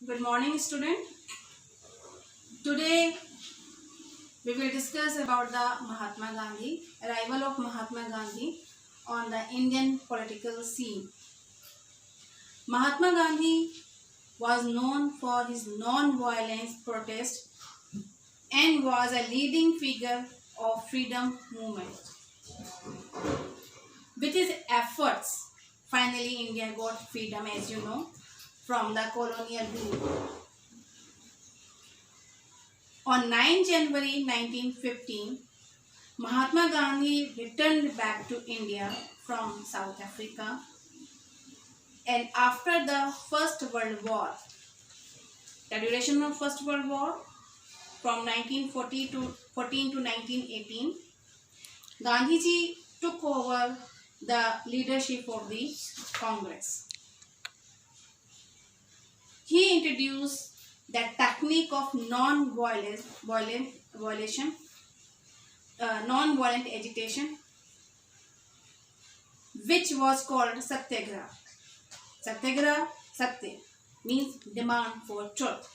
Good morning, student. Today we will discuss about the Mahatma Gandhi, arrival of Mahatma Gandhi on the Indian political scene. Mahatma Gandhi was known for his non-violence protest and was a leading figure of freedom movement. With his efforts, finally India got freedom, as you know, from the colonial rule. On 9 January 1915, Mahatma Gandhi returned back to India from South Africa, and after the First World War, the duration of First World War from 1914 to 1918, Gandhiji took over the leadership of the Congress. He introduced the technique of non-violent agitation, which was called Satyagraha. Satyagraha, Satya, means demand for truth.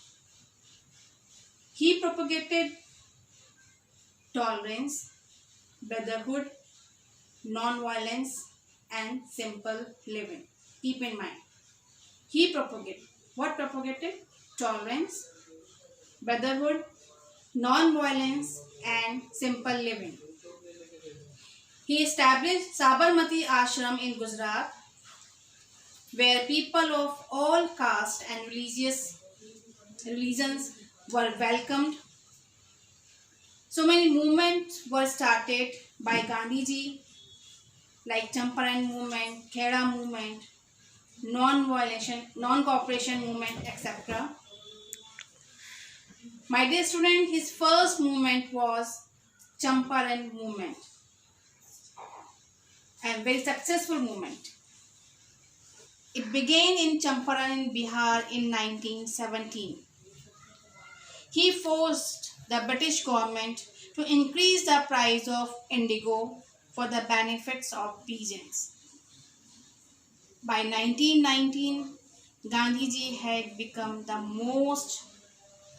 He propagated tolerance, brotherhood, non-violence, and simple living. Keep in mind, he propagated. What propagated? Tolerance, brotherhood, non-violence, and simple living. He established Sabarmati Ashram in Gujarat, where people of all castes and religions were welcomed. So many movements were started by Gandhiji, like Champaran movement, Kheda movement, non-cooperation movement, etc. My dear student, his first movement was Champaran movement, and very successful movement. It began in Champaran in Bihar in 1917. He forced the British government to increase the price of indigo for the benefits of peasants. By 1919, Gandhiji had become the most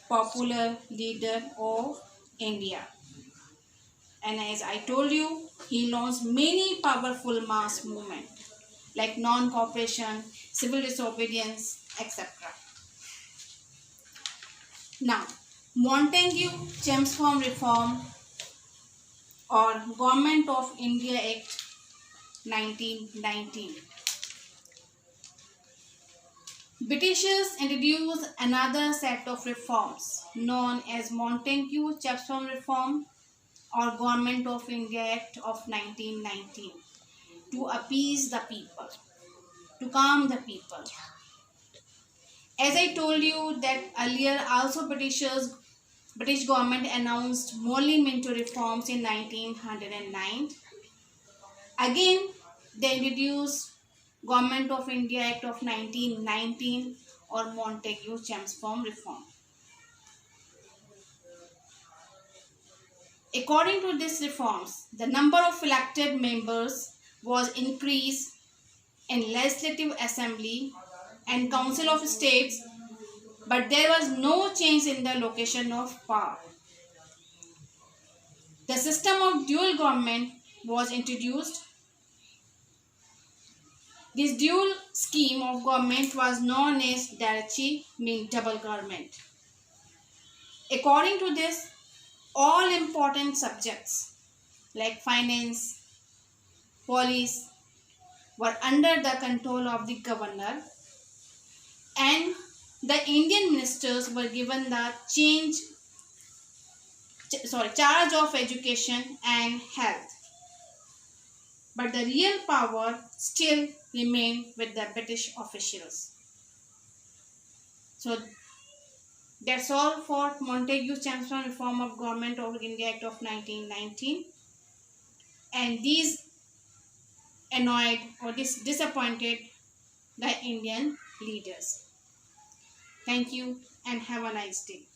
popular leader of India. And as I told you, he launched many powerful mass movements like non-cooperation, civil disobedience, etc. Now, Montagu-Chelmsford Reform or Government of India Act 1919. Britishers introduced another set of reforms known as Montagu-Chelmsford Reform or Government of India Act of 1919 to appease the people, to calm the people. As I told you that earlier, also British government announced Morley Minto reforms in 1909. Again, they introduced Government of India Act of 1919 or Montagu-Chelmsford Reform. According to these reforms, the number of elected members was increased in Legislative Assembly and Council of States, but there was no change in the location of power. The system of dual government was introduced. This dual scheme of government was known as Darachi, means double government. According to this, all important subjects like finance, police were under the control of the governor, and the Indian ministers were given the charge of education and health. But the real power still remained with the British officials. So that's all for Montagu-Chelmsford Reform of Government of India Act of 1919. And these annoyed or disappointed the Indian leaders. Thank you and have a nice day.